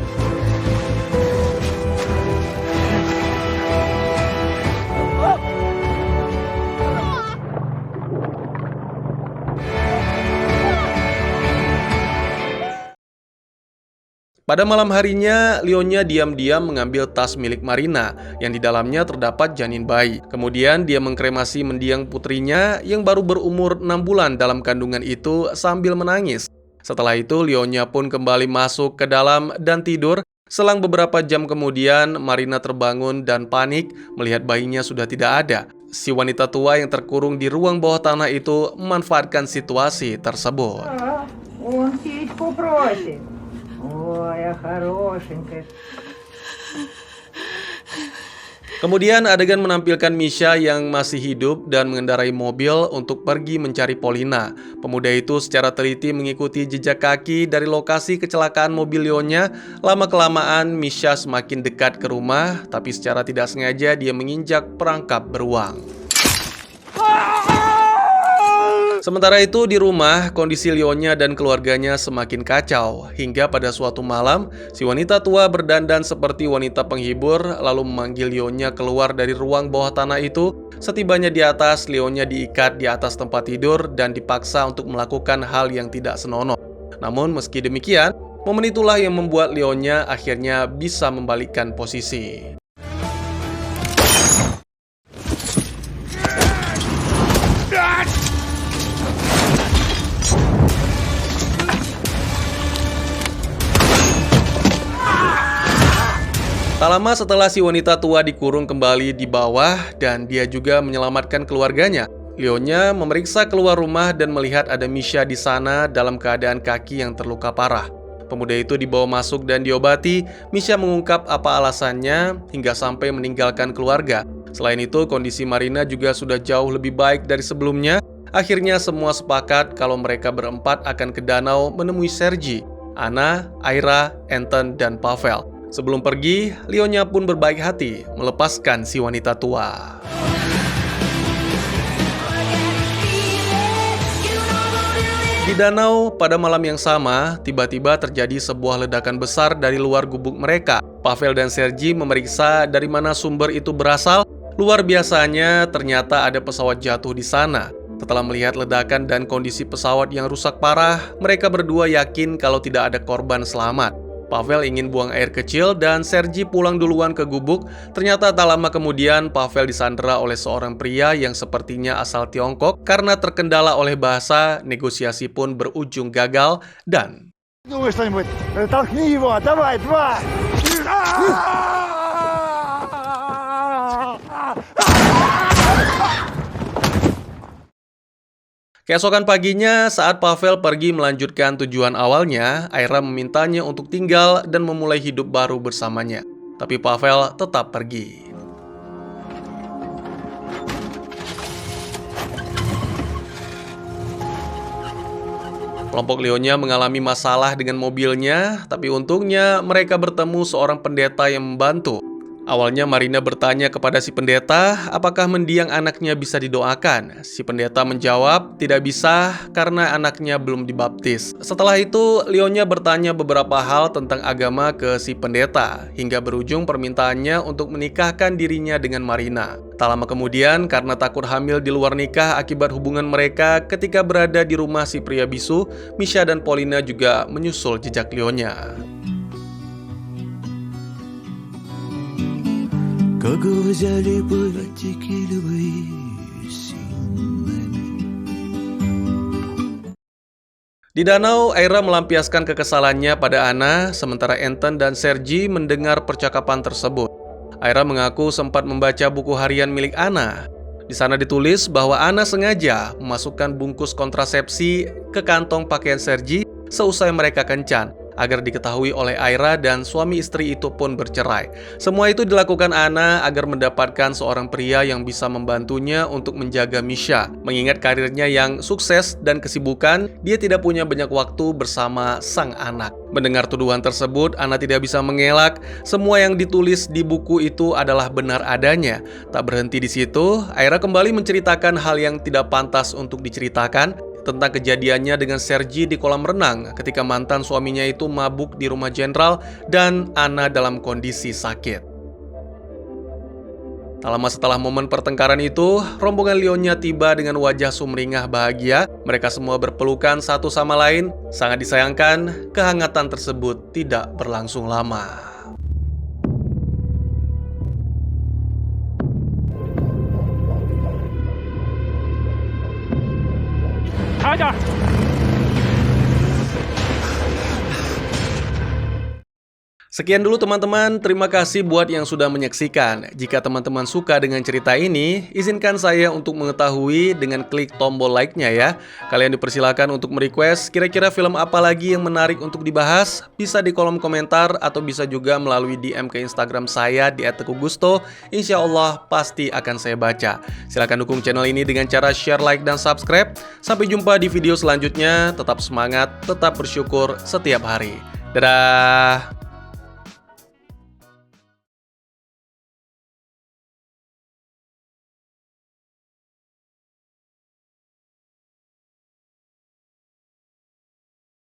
Speaker 1: Pada malam harinya, Leonya diam-diam mengambil tas milik Marina yang di dalamnya terdapat janin bayi. Kemudian dia mengkremasi mendiang putrinya yang baru berumur 6 bulan dalam kandungan itu sambil menangis. Setelah itu, Leonya pun kembali masuk ke dalam dan tidur. Selang beberapa jam kemudian, Marina terbangun dan panik melihat bayinya sudah tidak ada. Si wanita tua yang terkurung di ruang bawah tanah itu memanfaatkan situasi tersebut. Kemudian adegan menampilkan Misha yang masih hidup dan mengendarai mobil untuk pergi mencari Polina. Pemuda itu secara teliti mengikuti jejak kaki dari lokasi kecelakaan mobil Leonya. Lama-kelamaan Misha semakin dekat ke rumah, tapi secara tidak sengaja dia menginjak perangkap beruang. Sementara itu di rumah, kondisi Leonya dan keluarganya semakin kacau. Hingga pada suatu malam, si wanita tua berdandan seperti wanita penghibur lalu memanggil Leonya keluar dari ruang bawah tanah itu. Setibanya di atas, Leonya diikat di atas tempat tidur dan dipaksa untuk melakukan hal yang tidak senonoh. Namun meski demikian, momen itulah yang membuat Leonya akhirnya bisa membalikkan posisi. Tak lama setelah si wanita tua dikurung kembali di bawah dan dia juga menyelamatkan keluarganya, Leonya memeriksa keluar rumah dan melihat ada Misha di sana dalam keadaan kaki yang terluka parah. Pemuda itu dibawa masuk dan diobati. Misha mengungkap apa alasannya hingga sampai meninggalkan keluarga. Selain itu, kondisi Marina juga sudah jauh lebih baik dari sebelumnya. Akhirnya semua sepakat kalau mereka berempat akan ke danau menemui Sergi, Anna, Aira, Anton, dan Pavel. Sebelum pergi, Leonya pun berbaik hati melepaskan si wanita tua. Di danau, pada malam yang sama, tiba-tiba terjadi sebuah ledakan besar dari luar gubuk mereka. Pavel dan Sergi memeriksa dari mana sumber itu berasal. Luar biasanya, ternyata ada pesawat jatuh di sana. Setelah melihat ledakan dan kondisi pesawat yang rusak parah, mereka berdua yakin kalau tidak ada korban selamat. Pavel ingin buang air kecil dan Sergi pulang duluan ke gubuk. Ternyata tak lama kemudian Pavel disandera oleh seorang pria yang sepertinya asal Tiongkok. Karena terkendala oleh bahasa, negosiasi pun berujung gagal dan...
Speaker 5: Думай что-нибудь. Толкни его. Давай, два.
Speaker 1: Keesokan paginya, saat Pavel pergi melanjutkan tujuan awalnya, Aira memintanya untuk tinggal dan memulai hidup baru bersamanya. Tapi Pavel tetap pergi. Kelompok Leonya mengalami masalah dengan mobilnya, tapi untungnya mereka bertemu seorang pendeta yang membantu. Awalnya Marina bertanya kepada si pendeta apakah mendiang anaknya bisa didoakan. Si pendeta menjawab tidak bisa karena anaknya belum dibaptis. Setelah itu Leonya bertanya beberapa hal tentang agama ke si pendeta hingga berujung permintaannya untuk menikahkan dirinya dengan Marina. Tak lama kemudian karena takut hamil di luar nikah akibat hubungan mereka ketika berada di rumah si pria bisu, Misha dan Polina juga menyusul jejak Leonya. Di danau, Aira melampiaskan kekesalannya pada Anna, sementara Anton dan Sergi mendengar percakapan tersebut. Aira mengaku sempat membaca buku harian milik Anna. Di sana ditulis bahwa Anna sengaja memasukkan bungkus kontrasepsi ke kantong pakaian Sergi seusai mereka kencan, agar diketahui oleh Aira dan suami istri itu pun bercerai. Semua itu dilakukan Anna agar mendapatkan seorang pria yang bisa membantunya untuk menjaga Misha. Mengingat karirnya yang sukses dan kesibukan, dia tidak punya banyak waktu bersama sang anak. Mendengar tuduhan tersebut, Anna tidak bisa mengelak. Semua yang ditulis di buku itu adalah benar adanya. Tak berhenti di situ, Aira kembali menceritakan hal yang tidak pantas untuk diceritakan, tentang kejadiannya dengan Sergi di kolam renang ketika mantan suaminya itu mabuk di rumah jenderal dan Anna dalam kondisi sakit. Tak lama setelah momen pertengkaran itu, rombongan Leonya tiba dengan wajah sumringah bahagia. Mereka semua berpelukan satu sama lain. Sangat disayangkan, kehangatan tersebut tidak berlangsung lama. Sekian dulu teman-teman, terima kasih buat yang sudah menyaksikan. Jika teman-teman suka dengan cerita ini, izinkan saya untuk mengetahui dengan klik tombol like-nya ya. Kalian dipersilakan untuk merequest kira-kira film apa lagi yang menarik untuk dibahas. Bisa di kolom komentar atau bisa juga melalui DM ke Instagram saya di @teguhgusto. Insya Allah pasti akan saya baca. Silahkan dukung channel ini dengan cara share, like, dan subscribe. Sampai jumpa di video selanjutnya. Tetap semangat, tetap bersyukur setiap hari. Dadah!